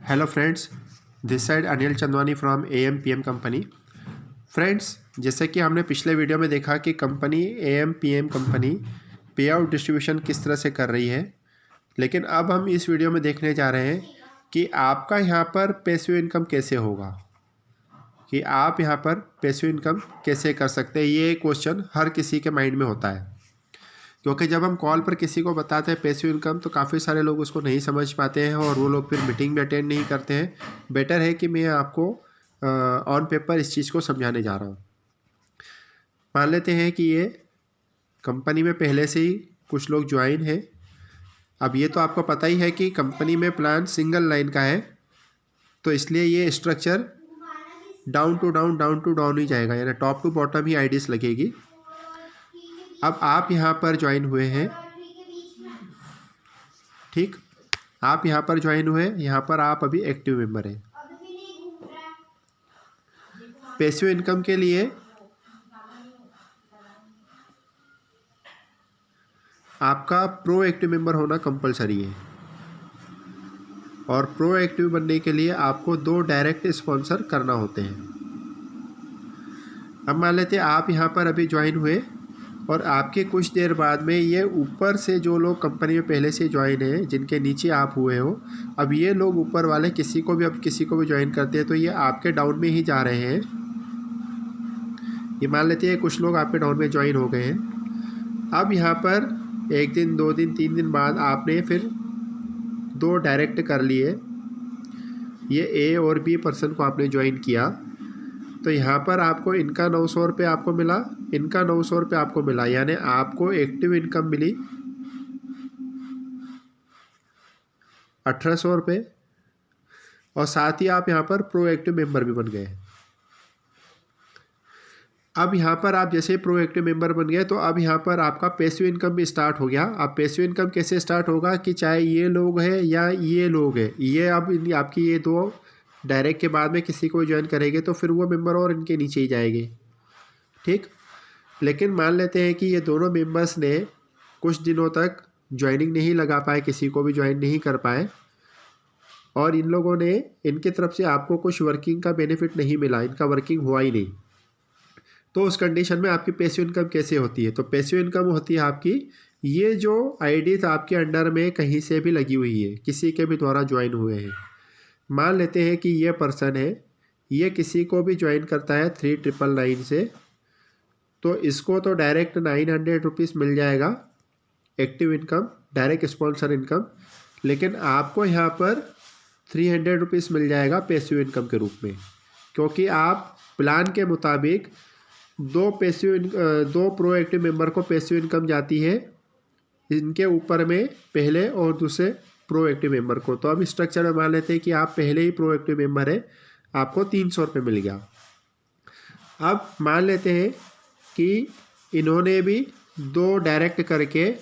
Hello friends, this side Anil Chandwani from AM PM company. Friends, जैसे कि हमने पिछले वीडियो में देखा कि कंपनी AM PM कंपनी पे आउट डिस्ट्रीब्यूशन किस तरह से कर रही है, लेकिन अब हम इस वीडियो में देखने जा रहे हैं कि आपका यहाँ पर पैसिव इनकम कैसे होगा, कि आप यहाँ पर पैसिव इनकम कैसे कर सकते हैं। ये क्वेश्चन हर किसी के माइंड में होता है, क्योंकि जब हम कॉल पर किसी को बताते हैं पैसिव इनकम तो काफ़ी सारे लोग उसको नहीं समझ पाते हैं और वो लोग फिर मीटिंग में अटेंड नहीं करते हैं। बेटर है कि मैं आपको ऑन पेपर इस चीज़ को समझाने जा रहा हूँ। मान लेते हैं कि ये कंपनी में पहले से ही कुछ लोग ज्वाइन हैं। अब ये तो आपको पता ही है कि कंपनी में प्लान सिंगल लाइन का है, तो इसलिए ये स्ट्रक्चर डाउन टू डाउन ही जाएगा, यानी टॉप टू बॉटम ही आईडीज़ लगेगी। अब आप यहाँ पर ज्वाइन हुए हैं, ठीक, आप यहाँ पर ज्वाइन हुए, यहाँ पर आप अभी एक्टिव मेंबर हैं। पैसिव इनकम के लिए आपका प्रो एक्टिव मेंबर होना कंपलसरी है, और प्रो एक्टिव बनने के लिए आपको 2 डायरेक्ट स्पॉन्सर करना होते हैं। अब मान लेते हैं आप यहाँ पर अभी ज्वाइन हुए और आपके कुछ देर बाद में ये ऊपर से जो लोग कंपनी में पहले से ज्वाइन हैं, जिनके नीचे आप हुए हो, अब ये लोग ऊपर वाले किसी को भी ज्वाइन करते हैं तो ये आपके डाउन में ही जा रहे हैं। ये मान लेते हैं कुछ लोग आपके डाउन में ज्वाइन हो गए हैं। अब यहाँ पर 1 दिन 2 दिन 3 दिन बाद आपने फिर 2 डायरेक्ट कर लिए, ये A और B पर्सन को आपने ज्वाइन किया, तो यहाँ पर आपको इनका 900 रुपये आपको मिला, इनका 900 रुपये आपको मिला, यानी आपको एक्टिव इनकम मिली 1800 रुपये, और साथ ही आप यहाँ पर प्रो एक्टिव मेंबर भी बन गए। अब यहाँ पर आप जैसे प्रो एक्टिव मेंबर बन गए तो अब यहाँ पर आपका पैसिव इनकम भी स्टार्ट हो गया। अब पैसिव इनकम कैसे स्टार्ट होगा कि चाहे ये लोग हैं या ये लोग हैं, ये अब आपकी ये 2 डायरेक्ट के बाद में किसी को ज्वाइन करेंगे तो फिर वो मेंबर और इनके नीचे ही जाएंगे, ठीक। लेकिन मान लेते हैं कि ये दोनों मेंबर्स ने कुछ दिनों तक ज्वाइनिंग नहीं लगा पाए, किसी को भी ज्वाइन नहीं कर पाए, और इन लोगों ने इनकी तरफ से आपको कुछ वर्किंग का बेनिफिट नहीं मिला, इनका वर्किंग हुआ ही नहीं, तो उस कंडीशन में आपकी पैसिव इनकम कैसे होती है? तो पैसिव इनकम होती है आपकी, ये जो आईडीज आपके अंडर में कहीं से भी लगी हुई है, किसी के भी द्वारा ज्वाइन हुए हैं। मान लेते हैं कि ये पर्सन है, ये किसी को भी ज्वाइन करता है 3999 से, तो इसको तो डायरेक्ट 900 रुपीज़ मिल जाएगा active income, direct sponsor income, लेकिन आपको यहाँ पर 300 रुपीज़ मिल जाएगा पैसिव इनकम के रूप में, क्योंकि आप प्लान के मुताबिक 2 प्रो एक्टिव मेंबर को पैसिव इनकम जाती है, इनके ऊपर में पहले और दूसरे प्रो एक्टिव मेंबर को। तो अब स्ट्रक्चर में मान लेते हैं कि आप पहले ही प्रो एक्टिव मेंबर है, आपको 300 रुपये मिल गया। अब मान लेते हैं कि इन्होंने भी 2 डायरेक्ट करके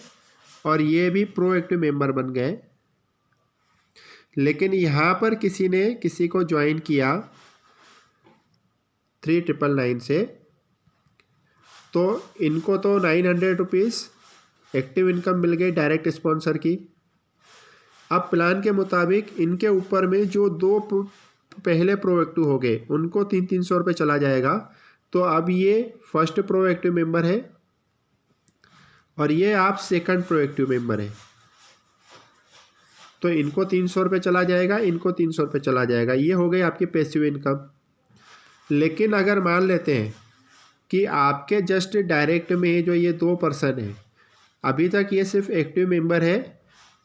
और ये भी प्रो एक्टिव मेंबर बन गए, लेकिन यहाँ पर किसी ने किसी को ज्वाइन किया 3999 से, तो इनको तो 900 रुपीज़ एक्टिव इनकम मिल गई डायरेक्ट स्पॉन्सर की। अब प्लान के मुताबिक इनके ऊपर में जो 2 पहले प्रो एक्टिव हो गए उनको 300 रुपये चला जाएगा, तो अब ये फर्स्ट प्रो एक्टिव मेंबर है और ये आप सेकंड प्रो एक्टिव मेंबर है, तो इनको 300 रुपये चला जाएगा, इनको 300 रुपये चला जाएगा, ये हो गई आपकी पैसिव इनकम। लेकिन अगर मान लेते हैं कि आपके जस्ट डायरेक्ट में जो ये 2 पर्सन है, अभी तक ये सिर्फ एक्टिव मेंबर है,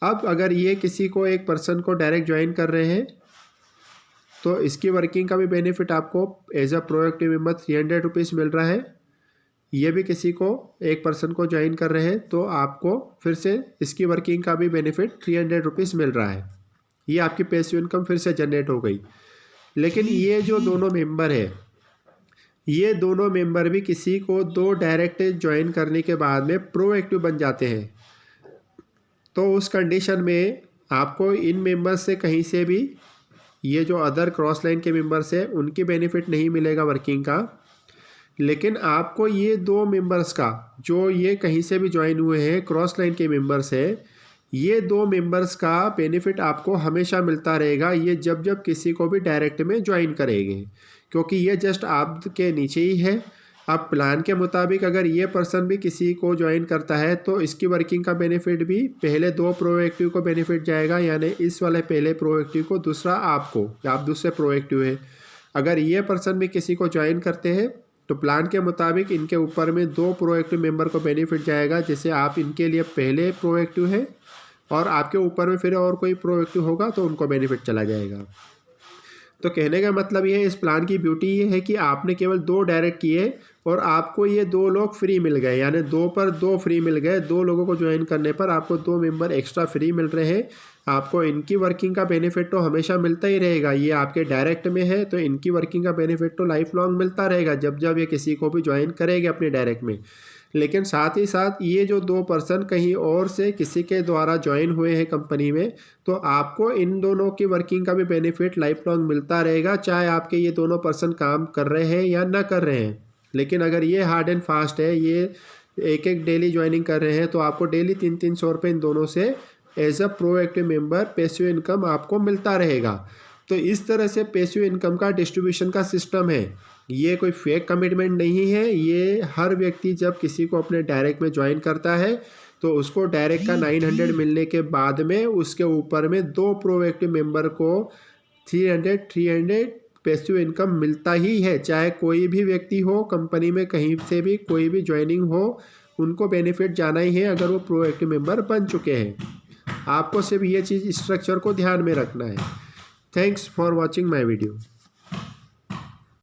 अब अगर ये किसी को एक पर्सन को डायरेक्ट ज्वाइन कर रहे हैं तो इसकी वर्किंग का भी बेनिफिट आपको as a proactive member 300 rupees मिल रहा है। ये भी किसी को एक पर्सन को ज्वाइन कर रहे हैं तो आपको फिर से इसकी वर्किंग का भी बेनिफिट 300 रुपीज़ मिल रहा है। ये आपकी पैसिव इनकम फिर से जनरेट हो गई। लेकिन ये जो दोनों मेंबर है, ये दोनों मेंबर भी किसी को 2 डायरेक्ट ज्वाइन करने के बाद में प्रो एक्टिव बन जाते हैं, तो उस कंडीशन में आपको इन मेंबर्स से कहीं से भी, ये जो अदर क्रॉस लाइन के मेंबर्स हैं उनकी बेनिफिट नहीं मिलेगा वर्किंग का, लेकिन आपको ये 2 मेंबर्स का जो ये कहीं से भी ज्वाइन हुए हैं क्रॉस लाइन के मेंबर्स है, ये 2 मेंबर्स का बेनिफिट आपको हमेशा मिलता रहेगा, ये जब जब किसी को भी डायरेक्ट में ज्वाइन करेंगे, क्योंकि ये जस्ट आपके नीचे ही है। अब प्लान के मुताबिक अगर ये पर्सन भी किसी को ज्वाइन करता है तो इसकी वर्किंग का बेनिफिट भी पहले 2 प्रोएक्टिव को बेनिफिट जाएगा, यानी इस वाले पहले प्रोएक्टिव को, दूसरा आपको, या आप दूसरे प्रोएक्टिव है। अगर ये पर्सन भी किसी को ज्वाइन करते हैं तो प्लान के मुताबिक इनके ऊपर में 2 प्रोएक्टिव मेंबर को बेनिफिट जाएगा, जैसे आप इनके लिए पहले प्रोएक्टिव है और आपके ऊपर में फिर और कोई प्रोएक्टिव होगा तो उनको बेनिफिट चला जाएगा। तो कहने का मतलब ये है, इस प्लान की ब्यूटी ये है कि आपने केवल 2 डायरेक्ट किए और आपको ये 2 लोग फ्री मिल गए, यानी 2 पर 2 फ्री मिल गए। 2 लोगों को ज्वाइन करने पर आपको 2 मेंबर एक्स्ट्रा फ्री मिल रहे हैं। आपको इनकी वर्किंग का बेनिफिट तो हमेशा मिलता ही रहेगा, ये आपके डायरेक्ट में है तो इनकी वर्किंग का बेनिफिट तो लाइफ लॉन्ग मिलता रहेगा जब जब ये किसी को भी ज्वाइन करेंगे अपने डायरेक्ट में। लेकिन साथ ही साथ ये जो 2 पर्सन कहीं और से किसी के द्वारा ज्वाइन हुए हैं कंपनी में, तो आपको इन दोनों की वर्किंग का भी बेनिफिट लाइफ लॉन्ग मिलता रहेगा, चाहे आपके ये दोनों पर्सन काम कर रहे हैं या ना कर रहे हैं। लेकिन अगर ये हार्ड एंड फास्ट है, ये एक डेली ज्वाइनिंग कर रहे हैं, तो आपको डेली 300-300 रुपये इन दोनों से as a proactive member passive income आपको मिलता रहेगा। तो इस तरह से पैसिव इनकम का डिस्ट्रीब्यूशन का सिस्टम है। ये कोई फेक कमिटमेंट नहीं है, ये हर व्यक्ति जब किसी को अपने डायरेक्ट में ज्वाइन करता है तो उसको डायरेक्ट का 900 मिलने के बाद में उसके ऊपर में 2 प्रोएक्टिव मेंबर को 300 पैसिव इनकम मिलता ही है। चाहे कोई भी व्यक्ति हो, कंपनी में कहीं से भी कोई भी ज्वाइनिंग हो, उनको बेनिफिट जाना ही है अगर वो प्रोएक्टिव मेंबर बन चुके हैं। आपको सिर्फ ये चीज़ स्ट्रक्चर को ध्यान में रखना है। Thanks for watching my video.